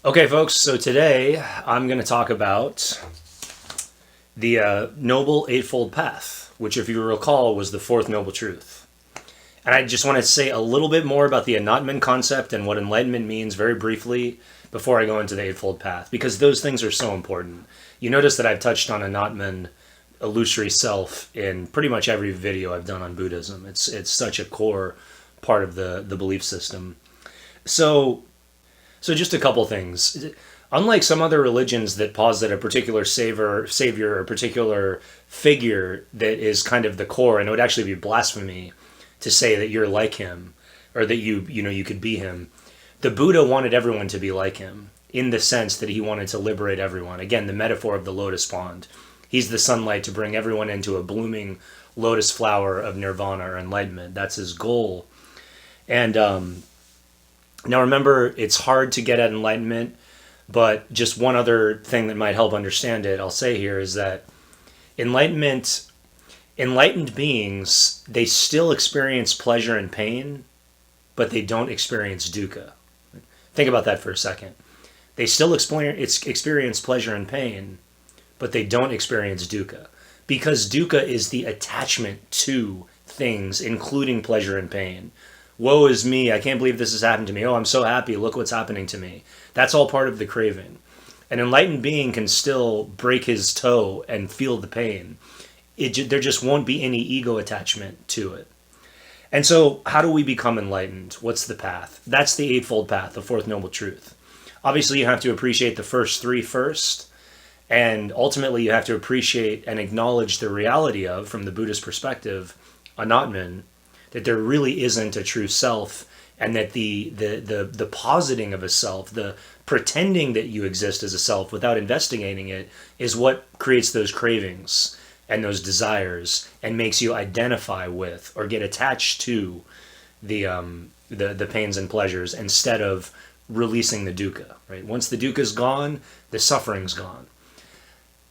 Okay, folks, so today I'm going to talk about the Noble Eightfold Path, which, if you recall, was the fourth noble truth. And I just want to say a little bit more about the enlightenment concept and what enlightenment means very briefly before I go into the Eightfold Path, because those things are so important. You notice that I've touched on enlightenment, illusory self, in pretty much every video I've done on Buddhism. It's such a core part of the belief system. So just a couple things. Unlike some other religions that posit a particular savior or particular figure that is kind of the core, and it would actually be blasphemy to say that you're like him or that you could be him. The Buddha wanted everyone to be like him in the sense that he wanted to liberate everyone. Again, the metaphor of the lotus pond. He's the sunlight to bring everyone into a blooming lotus flower of nirvana or enlightenment. That's his goal. And now remember, it's hard to get at enlightenment, but just one other thing that might help understand it, I'll say here, is that enlightened beings, they still experience pleasure and pain, but they don't experience dukkha. Think about that for a second. They still experience pleasure and pain, but they don't experience dukkha. Because dukkha is the attachment to things, including pleasure and pain. Woe is me, I can't believe this has happened to me. Oh, I'm so happy, look what's happening to me. That's all part of the craving. An enlightened being can still break his toe and feel the pain. There just won't be any ego attachment to it. And so, how do we become enlightened? What's the path? That's the Eightfold Path, the fourth noble truth. Obviously, you have to appreciate the first three first, and ultimately you have to appreciate and acknowledge the reality of, from the Buddhist perspective, Anatman, that there really isn't a true self, and that the positing of a self, the pretending that you exist as a self without investigating it, is what creates those cravings and those desires and makes you identify with or get attached to the pains and pleasures instead of releasing the dukkha. Right? Once the dukkha is gone, the suffering's gone.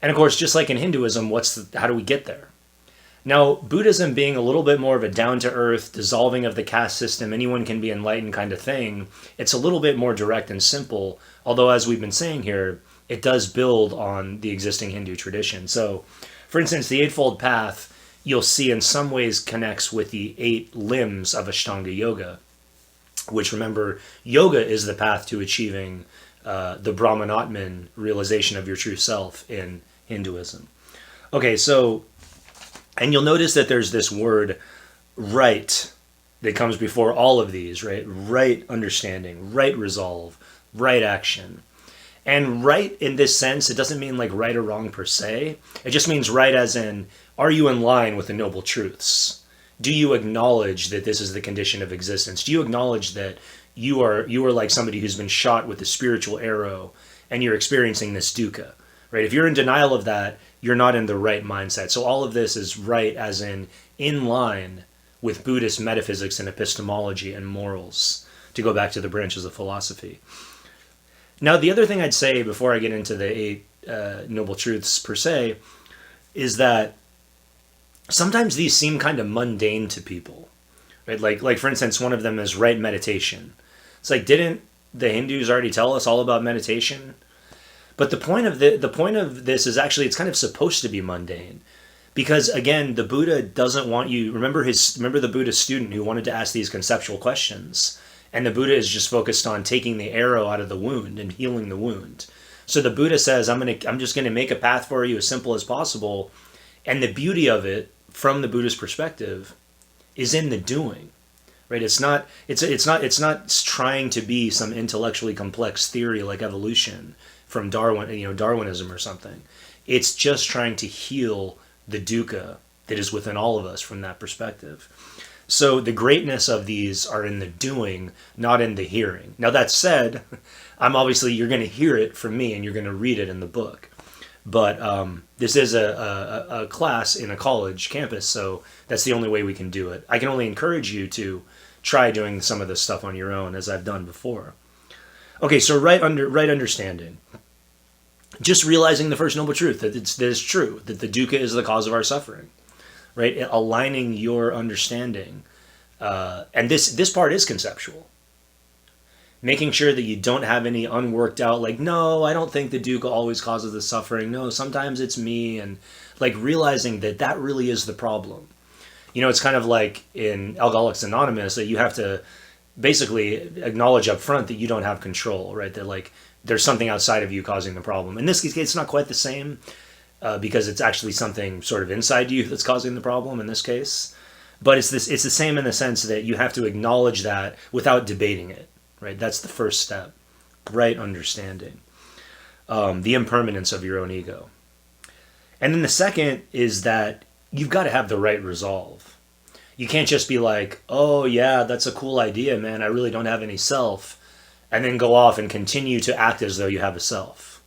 And of course, just like in Hinduism, how do we get there? Now, Buddhism being a little bit more of a down-to-earth, dissolving of the caste system, anyone can be enlightened kind of thing, it's a little bit more direct and simple, although as we've been saying here, it does build on the existing Hindu tradition. So, for instance, the Eightfold Path, you'll see in some ways connects with the 8 limbs of Ashtanga Yoga, which, remember, yoga is the path to achieving the Brahmanatman realization of your true self in Hinduism. Okay, so, and you'll notice that there's this word right that comes before all of these, right? Right understanding, right resolve, right action. And right in this sense, it doesn't mean like right or wrong per se. It just means right as in, are you in line with the noble truths? Do you acknowledge that this is the condition of existence? Do you acknowledge that you are like somebody who's been shot with a spiritual arrow and you're experiencing this dukkha? Right? If you're in denial of that, you're not in the right mindset. So all of this is right as in line with Buddhist metaphysics and epistemology and morals, to go back to the branches of philosophy. Now, the other thing I'd say before I get into the 8 noble truths per se is that sometimes these seem kind of mundane to people. Right? Like for instance, one of them is right meditation. It's like, didn't the Hindus already tell us all about meditation? But the point of this is actually it's kind of supposed to be mundane, because again, the Buddha doesn't want you. Remember the Buddhist student who wanted to ask these conceptual questions, and the Buddha is just focused on taking the arrow out of the wound and healing the wound. So the Buddha says, I'm just gonna make a path for you as simple as possible, and the beauty of it from the Buddhist perspective is in the doing. Right? It's not trying to be some intellectually complex theory like evolution from Darwinism or something. It's just trying to heal the dukkha that is within all of us from that perspective. So the greatness of these are in the doing, not in the hearing. Now that said, you're going to hear it from me and you're going to read it in the book. But this is a class in a college campus, so that's the only way we can do it. I can only encourage you to try doing some of this stuff on your own, as I've done before. Okay, so right understanding. Just realizing the first noble truth, that it's true, that the dukkha is the cause of our suffering. Right? Aligning your understanding. And this part is conceptual. Making sure that you don't have any unworked out, like, no, I don't think the dukkha always causes the suffering. No, sometimes it's me. And like realizing that that really is the problem. You know, it's kind of like in Alcoholics Anonymous that you have to basically acknowledge up front that you don't have control, right? That like there's something outside of you causing the problem. In this case, it's not quite the same because it's actually something sort of inside you that's causing the problem in this case. But it's the same in the sense that you have to acknowledge that without debating it, right? That's the first step, right understanding, the impermanence of your own ego. And then the second is that you've got to have the right resolve. You can't just be like, oh yeah, that's a cool idea, man. I really don't have any self. And then go off and continue to act as though you have a self,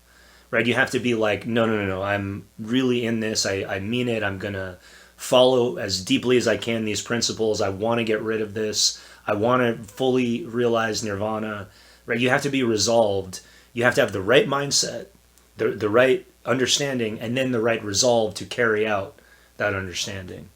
right? You have to be like, no. I'm really in this. I mean it. I'm going to follow as deeply as I can these principles. I want to get rid of this. I want to fully realize nirvana, right? You have to be resolved. You have to have the right mindset, the right understanding, and then the right resolve to carry out that understanding.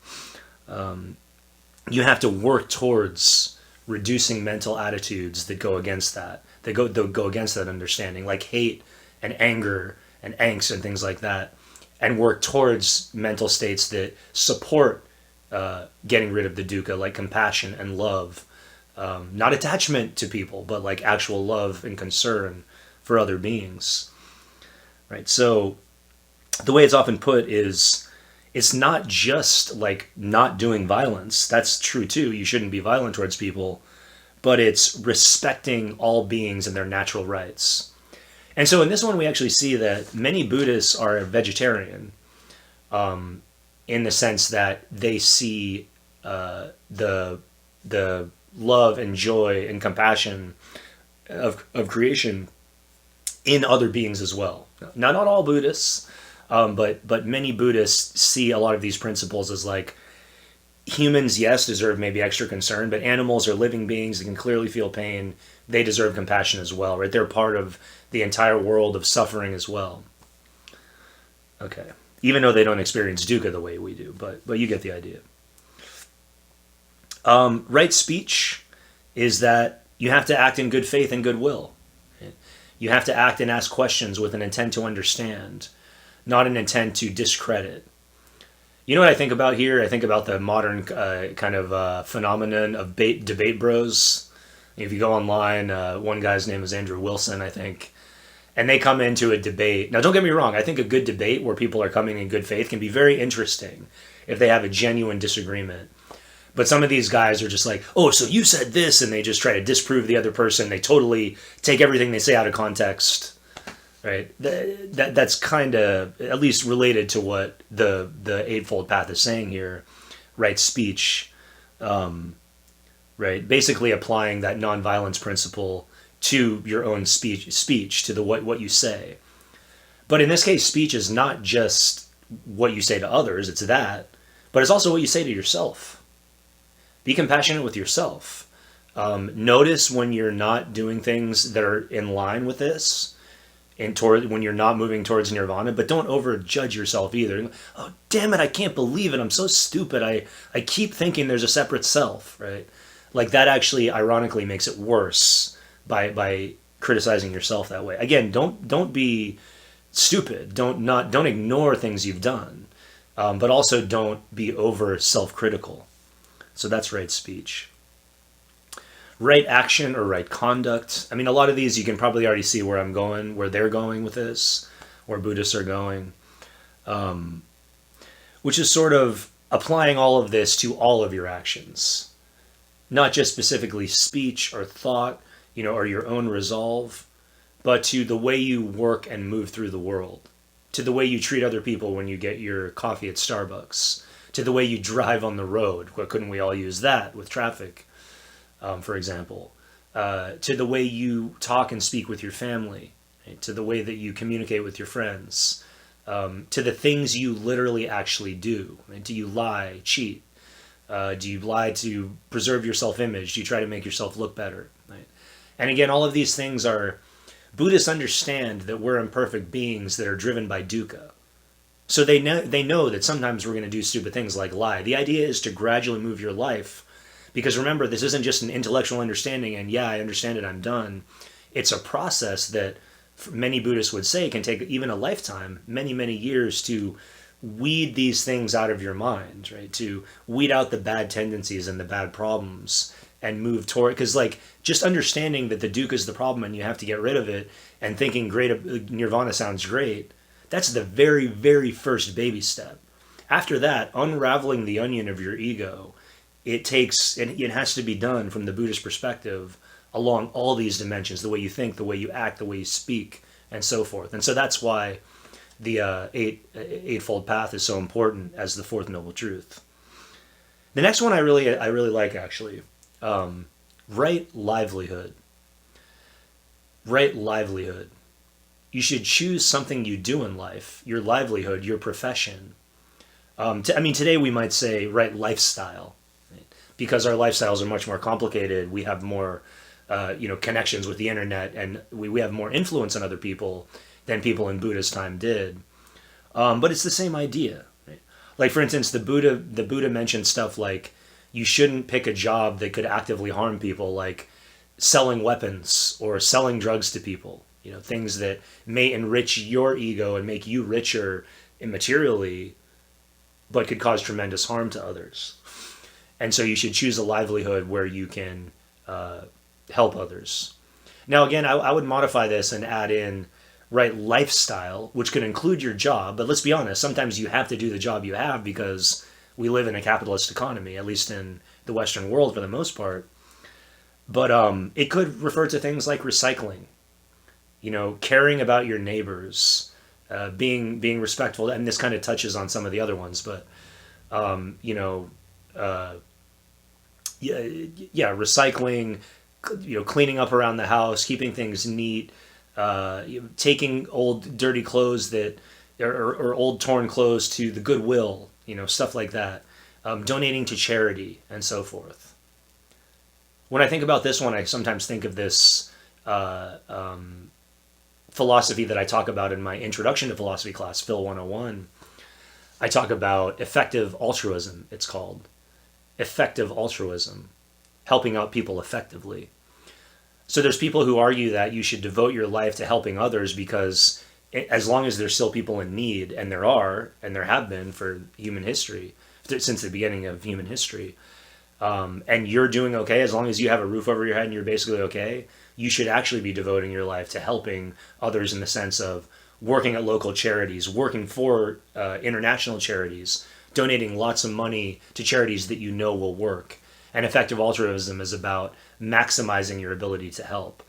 You have to work towards reducing mental attitudes that go against that. They go against that understanding, like hate and anger and angst and things like that, and work towards mental states that support getting rid of the dukkha, like compassion and love. Not attachment to people, but like actual love and concern for other beings. Right? So the way it's often put is, it's not just like not doing violence. That's true too. You shouldn't be violent towards people, but it's respecting all beings and their natural rights. And so in this one, we actually see that many Buddhists are vegetarian, in the sense that they see the love and joy and compassion of creation in other beings as well. Now, not all Buddhists, but many Buddhists see a lot of these principles as like, humans, yes, deserve maybe extra concern, but animals are living beings that can clearly feel pain. They deserve compassion as well, right? They're part of the entire world of suffering as well. Okay. Even though they don't experience dukkha the way we do, but you get the idea. Right speech is that you have to act in good faith and goodwill. You have to act and ask questions with an intent to understand, not an intent to discredit. You know what I think about here? I think about the modern kind of phenomenon of debate bros. If you go online, one guy's name is Andrew Wilson, I think, and they come into a debate. Now, don't get me wrong. I think a good debate where people are coming in good faith can be very interesting if they have a genuine disagreement. But some of these guys are just like, oh, so you said this, and they just try to disprove the other person. They totally take everything they say out of context. Right, that's kind of at least related to what the Eightfold Path is saying here. Right speech, right, basically applying that nonviolence principle to your own speech to the what you say. But in this case, speech is not just what you say to others; it's that, but it's also what you say to yourself. Be compassionate with yourself. Notice when you're not doing things that are in line with this. And when you're not moving towards nirvana, but don't overjudge yourself either. Oh, damn it, I can't believe it. I'm so stupid. I keep thinking there's a separate self, right? Like that actually ironically makes it worse by criticizing yourself that way. Again, don't be stupid. Don't ignore things you've done. But also don't be over self-critical. So that's right speech. Right action or right conduct. I mean, a lot of these you can probably already see where I'm going, where they're going with this, where Buddhists are going, which is sort of applying all of this to all of your actions, not just specifically speech or thought, or your own resolve, but to the way you work and move through the world, to the way you treat other people when you get your coffee at Starbucks, to the way you drive on the road. Well, couldn't we all use that with traffic? For example, to the way you talk and speak with your family, right? To the way that you communicate with your friends, to the things you literally actually do. Right? Do you lie, cheat? Do you lie to preserve your self-image? Do you try to make yourself look better? Right? And again, all of these things are, Buddhists understand that we're imperfect beings that are driven by dukkha. So they know that sometimes we're going to do stupid things like lie. The idea is to gradually move your life Because remember, this isn't just an intellectual understanding and yeah, I understand it, I'm done. It's a process that many Buddhists would say can take even a lifetime, many, many years to weed these things out of your mind, right? To weed out the bad tendencies and the bad problems and move toward, because like just understanding that the dukkha is the problem and you have to get rid of it and thinking great nirvana sounds great, that's the very, very first baby step. After that, unraveling the onion of your ego, it takes, and it has to be done from the Buddhist perspective along all these dimensions, the way you think, the way you act, the way you speak, and so forth. And so that's why the Eightfold Path is so important as the fourth noble truth. The next one I really like, actually. Right livelihood. Right livelihood. You should choose something you do in life, your livelihood, your profession. Today we might say right lifestyle, right? Because our lifestyles are much more complicated. We have more, connections with the internet, and we have more influence on other people than people in Buddha's time did. But it's the same idea. Right? Like, for instance, the Buddha mentioned stuff like you shouldn't pick a job that could actively harm people, like selling weapons or selling drugs to people. Things that may enrich your ego and make you richer immaterially, but could cause tremendous harm to others. And so you should choose a livelihood where you can help others. Now, again, I would modify this and add in right lifestyle, which could include your job. But let's be honest, sometimes you have to do the job you have because we live in a capitalist economy, at least in the Western world for the most part. But it could refer to things like recycling, caring about your neighbors, being respectful. And this kind of touches on some of the other ones, but, recycling, cleaning up around the house, keeping things neat, taking old dirty clothes or old torn clothes to the Goodwill, stuff like that, donating to charity and so forth. When I think about this one, I sometimes think of this philosophy that I talk about in my introduction to philosophy class, Phil 101. I talk about effective altruism, it's called. Effective altruism, helping out people effectively. So there's people who argue that you should devote your life to helping others because as long as there's still people in need, and there are, and there have been for human history, since the beginning of human history, and you're doing okay, as long as you have a roof over your head and you're basically okay, you should actually be devoting your life to helping others in the sense of working at local charities, working for international charities, donating lots of money to charities that you know will work. And effective altruism is about maximizing your ability to help.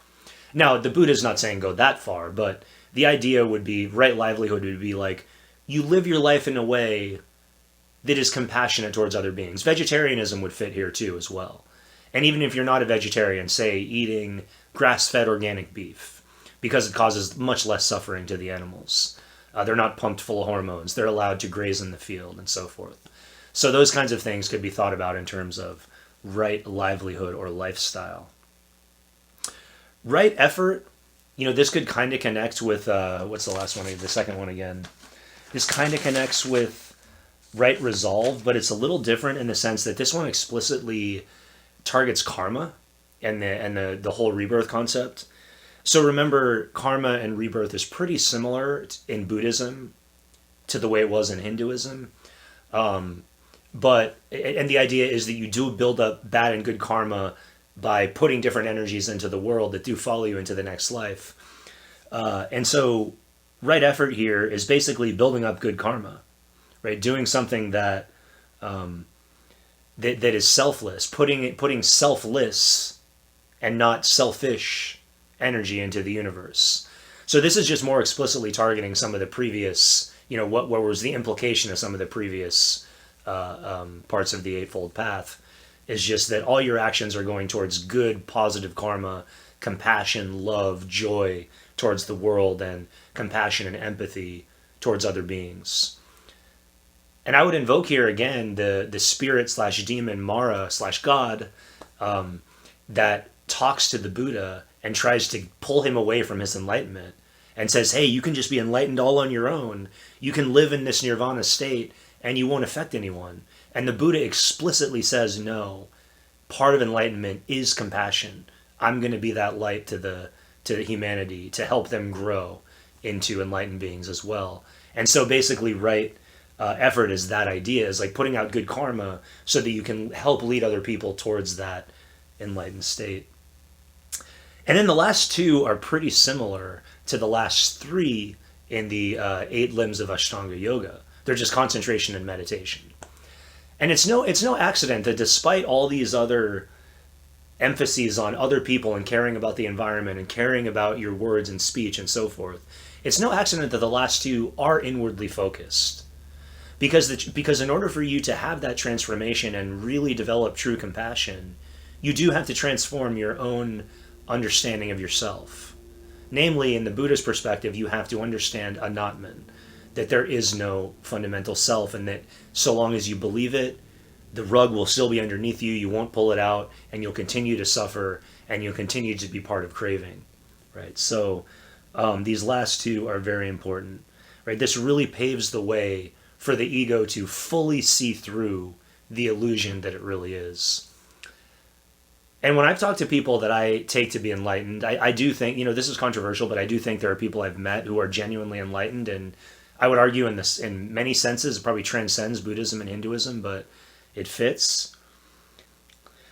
Now, the Buddha's not saying go that far, but the idea would be, right livelihood would be like, you live your life in a way that is compassionate towards other beings. Vegetarianism would fit here too as well. And even if you're not a vegetarian, say eating grass-fed organic beef, because it causes much less suffering to the animals. They're not pumped full of hormones. They're allowed to graze in the field and so forth. So those kinds of things could be thought about in terms of right livelihood or lifestyle. Right effort, this could kind of connect with, what's the last one, the second one again. This kind of connects with right resolve, but it's a little different in the sense that this one explicitly targets karma and the whole rebirth concept. So remember, karma and rebirth is pretty similar in Buddhism to the way it was in Hinduism. But the idea is that you do build up bad and good karma by putting different energies into the world that do follow you into the next life. And so right effort here is basically building up good karma, right? Doing something that that is selfless, putting selfless and not selfish energy into the universe. So this is just more explicitly targeting some of the previous, what was the implication of some of the previous parts of the Eightfold Path, is just that all your actions are going towards good, positive karma, compassion, love, joy towards the world, and compassion and empathy towards other beings. And I would invoke here again the spirit / demon Mara / God that talks to the Buddha and tries to pull him away from his enlightenment and says, hey, you can just be enlightened all on your own. You can live in this nirvana state and you won't affect anyone. And the Buddha explicitly says, no, part of enlightenment is compassion. I'm going to be that light to humanity to help them grow into enlightened beings as well. And so basically, right effort is that idea, is like putting out good karma so that you can help lead other people towards that enlightened state. And then the last two are pretty similar to the last three in the 8 limbs of Ashtanga Yoga. They're just concentration and meditation. And it's no accident that despite all these other emphases on other people and caring about the environment and caring about your words and speech and so forth, it's no accident that the last two are inwardly focused. Because in order for you to have that transformation and really develop true compassion, you do have to transform your own understanding of yourself. Namely, in the Buddhist perspective, you have to understand anatman, that there is no fundamental self, and that so long as you believe it, the rug will still be underneath you, you won't pull it out, and you'll continue to suffer, and you'll continue to be part of craving, right? So these last two are very important, right? This really paves the way for the ego to fully see through the illusion that it really is. And when I've talked to people that I take to be enlightened, I do think, this is controversial, but I do think there are people I've met who are genuinely enlightened, and I would argue in many senses it probably transcends Buddhism and Hinduism, but it fits.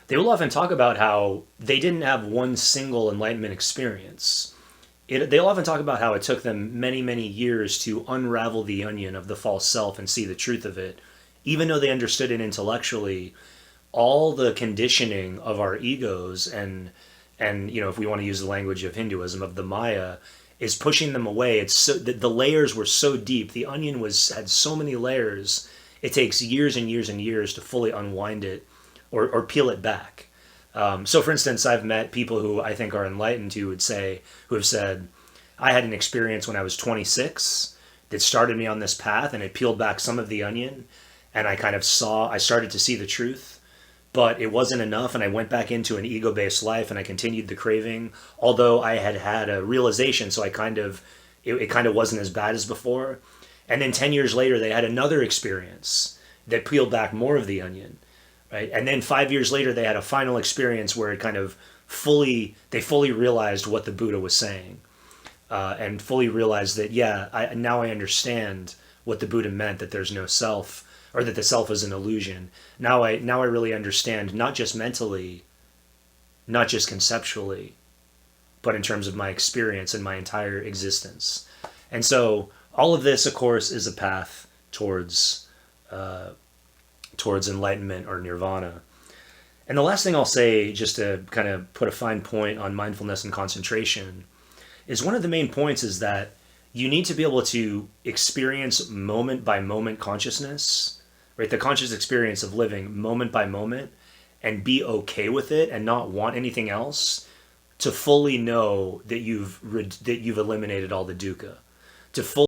They will often talk about how they didn't have one single enlightenment experience. They'll often talk about how it took them many, many years to unravel the onion of the false self and see the truth of it. Even though they understood it intellectually, all the conditioning of our egos and if we want to use the language of Hinduism, of the Maya, is pushing them away. It's so, the layers were so deep. The onion had so many layers. It takes years and years and years to fully unwind it or peel it back. So, for instance, I've met people who I think are enlightened who have said, I had an experience when I was 26 that started me on this path, and it peeled back some of the onion, and I started to see the truth. But it wasn't enough, and I went back into an ego-based life, and I continued the craving, although I had a realization, so it kind of wasn't as bad as before. And then 10 years later, they had another experience that peeled back more of the onion, right? And then 5 years later, they had a final experience where it kind of fully realized what the Buddha was saying, and fully realized that, now I understand what the Buddha meant, that there's no self, or that the self is an illusion. Now I really understand, not just mentally, not just conceptually, but in terms of my experience and my entire existence. And so all of this, of course, is a path towards enlightenment or nirvana. And the last thing I'll say, just to kind of put a fine point on mindfulness and concentration, is one of the main points is that you need to be able to experience moment by moment consciousness, right? The conscious experience of living moment by moment, and be okay with it and not want anything else, to fully know that you've eliminated all the dukkha, to fully